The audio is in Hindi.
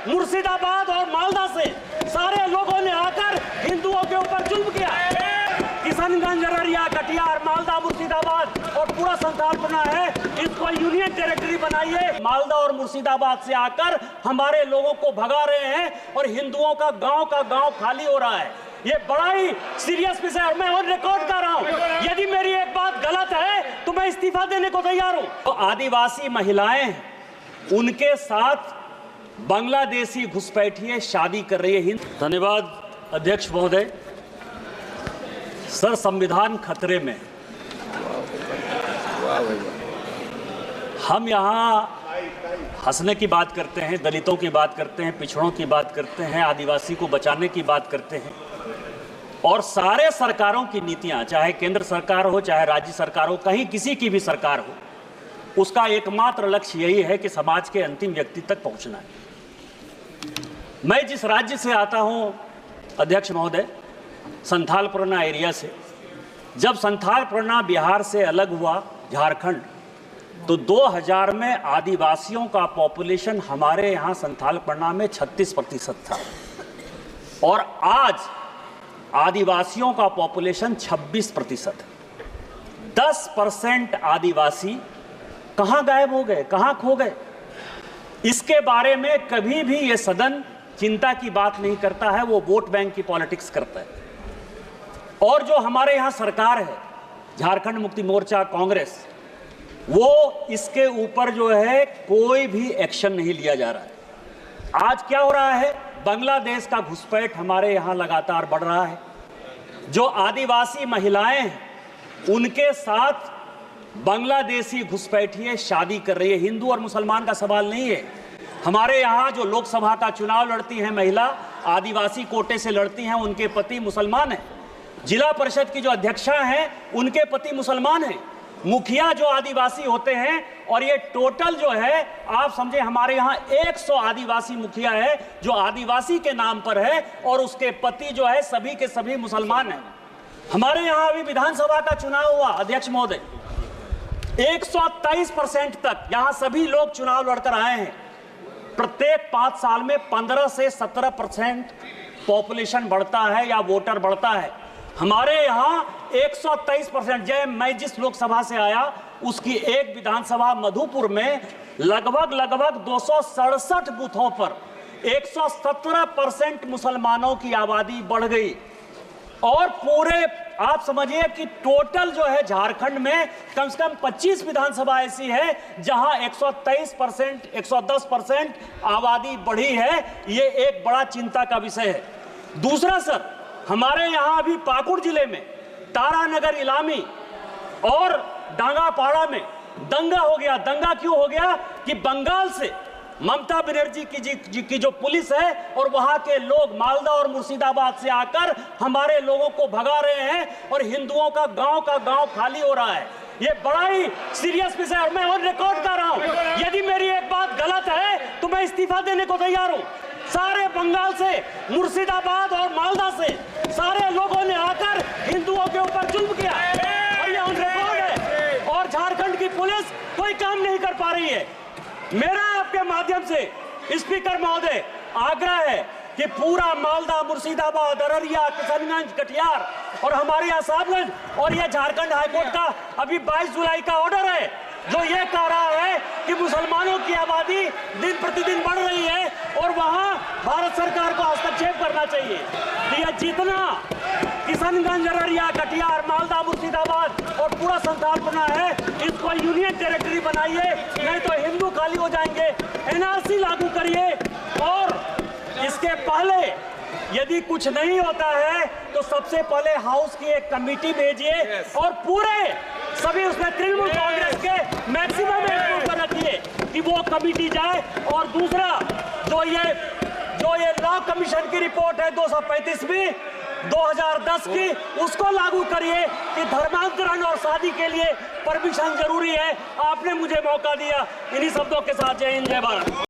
मुर्शिदाबाद और मालदा से सारे लोगों ने आकर हिंदुओं के ऊपर जुल्म किया। किशनगंज, अररिया, कटिहार, मालदा, मुर्शिदाबाद और पूरा संथालपना है, इसको यूनियन टेरिटरी बनाइए। मालदा और मुर्शिदाबाद से आकर हमारे लोगों को भगा रहे हैं और हिंदुओं का गांव खाली हो रहा है। ये बड़ा ही सीरियस विषय है और मैं और रिकॉर्ड कर रहा हूं। यदि मेरी एक बात गलत है तो मैं इस्तीफा देने को तैयार हूं। तो आदिवासी महिलाएं, उनके साथ बांग्लादेशी घुसपैठिए शादी कर रही है। धन्यवाद अध्यक्ष महोदय। सर, संविधान खतरे में। हम यहाँ हंसने की बात करते हैं, दलितों की बात करते हैं, पिछड़ों की बात करते हैं, आदिवासी को बचाने की बात करते हैं और सारे सरकारों की नीतियां, चाहे केंद्र सरकार हो चाहे राज्य सरकार हो, कहीं किसी की भी सरकार हो, उसका एकमात्र लक्ष्य यही है कि समाज के अंतिम व्यक्ति तक पहुंचना है। मैं जिस राज्य से आता हूं अध्यक्ष महोदय, संथालपरगना एरिया से, जब संथालपरगना बिहार से अलग हुआ, झारखंड, तो 2000 में आदिवासियों का पॉपुलेशन हमारे यहाँ संथालपरगना में 36% था और आज आदिवासियों का पॉपुलेशन 26% है। 10% आदिवासी कहाँ गायब हो गए, कहाँ खो गए? इसके बारे में कभी भी ये सदन चिंता की बात नहीं करता है, वो वोट बैंक की पॉलिटिक्स करता है। और जो हमारे यहाँ सरकार है, झारखंड मुक्ति मोर्चा, कांग्रेस, वो इसके ऊपर जो है कोई भी एक्शन नहीं लिया जा रहा है। आज क्या हो रहा है? बांग्लादेश का घुसपैठ हमारे यहाँ लगातार बढ़ रहा है। जो आदिवासी महिलाएं हैं, उनके साथ बांग्लादेशी घुसपैठिए शादी कर रही है। हिंदू और मुसलमान का सवाल नहीं है। हमारे यहाँ जो लोकसभा का चुनाव लड़ती हैं महिला, आदिवासी कोटे से लड़ती हैं, उनके पति मुसलमान हैं। जिला परिषद की जो अध्यक्षा हैं, उनके पति मुसलमान हैं। मुखिया जो आदिवासी होते हैं, और ये टोटल जो है आप समझे हमारे यहाँ 100 आदिवासी मुखिया है जो आदिवासी के नाम पर है और उसके पति जो है सभी के सभी मुसलमान हैं। हमारे यहाँ अभी विधानसभा का चुनाव हुआ अध्यक्ष महोदय, 123% तक यहाँ सभी लोग चुनाव लड़कर आए हैं। प्रत्येक 5 साल में 15 से 17% पॉपुलेशन बढ़ता है या वोटर बढ़ता है। हमारे यहाँ 123%। जय, मैं जिस लोकसभा से आया उसकी एक विधानसभा मधुपुर में लगभग 267 बूथों पर 117% मुसलमानों की आबादी बढ़ गई। और पूरे आप समझिए कि टोटल जो है झारखंड में कम से कम 25 विधानसभा ऐसी है जहां 123%, 110% आबादी बढ़ी है। ये एक बड़ा चिंता का विषय है। दूसरा सर, हमारे यहाँ अभी पाकुड़ जिले में तारानगर, इलामी और डांगापाड़ा में दंगा हो गया। दंगा क्यों हो गया कि बंगाल से ममता बनर्जी की जो पुलिस है और वहां के लोग मालदा और मुर्शिदाबाद से आकर हमारे लोगों को भगा रहे हैं और हिंदुओं का गांव खाली हो रहा है। ये बड़ा ही सीरियस विषय है और मैं और रिकॉर्ड कर रहा हूं। यदि मेरी एक बात गलत है तो मैं इस्तीफा देने को तैयार हूं। सारे बंगाल से, मुर्शिदाबाद और मालदा से सारे लोगों ने आकर हिंदुओं के ऊपर जुल्म किया और ये ऑन रिकॉर्ड है और झारखंड की पुलिस कोई काम नहीं कर पा रही है। मेरा आपके माध्यम से स्पीकर महोदय आग्रह है कि पूरा मालदा, मुर्शिदाबाद, अररिया, किशनगंज, कटिहार और हमारे यहाँ साहबगंज और ये झारखंड हाईकोर्ट का अभी 22 जुलाई का ऑर्डर है जो ये कह रहा है कि मुसलमानों की आबादी दिन प्रतिदिन बढ़ रही है और वहाँ भारत सरकार को हस्तक्षेप करना चाहिए। तो यह जितना किशनगंज, अररिया, कटिहार, मालदा, मुर्शिदाबाद और पूरा संथालपना है, इसको यूनियन टेरिटरी बनाइए, नहीं तो हिंदू खाली हो जाएंगे। एनआरसी लागू करिए और इसके पहले यदि कुछ नहीं होता है तो सबसे पहले हाउस की एक कमेटी भेजिए और पूरे सभी उसमें तृणमूल कांग्रेस के मैक्सिमम एम्प्लॉय पर रखिए कि वो कमेटी जाए। और दूसरा जो ये लॉ कमीशन की रिपोर्ट है 235वीं 2010 की, उसको लागू करिए कि धर्मांतरण और शादी के लिए परमिशन जरूरी है। आपने मुझे मौका दिया। इन्हीं शब्दों के साथ जय हिंद, जय भारत।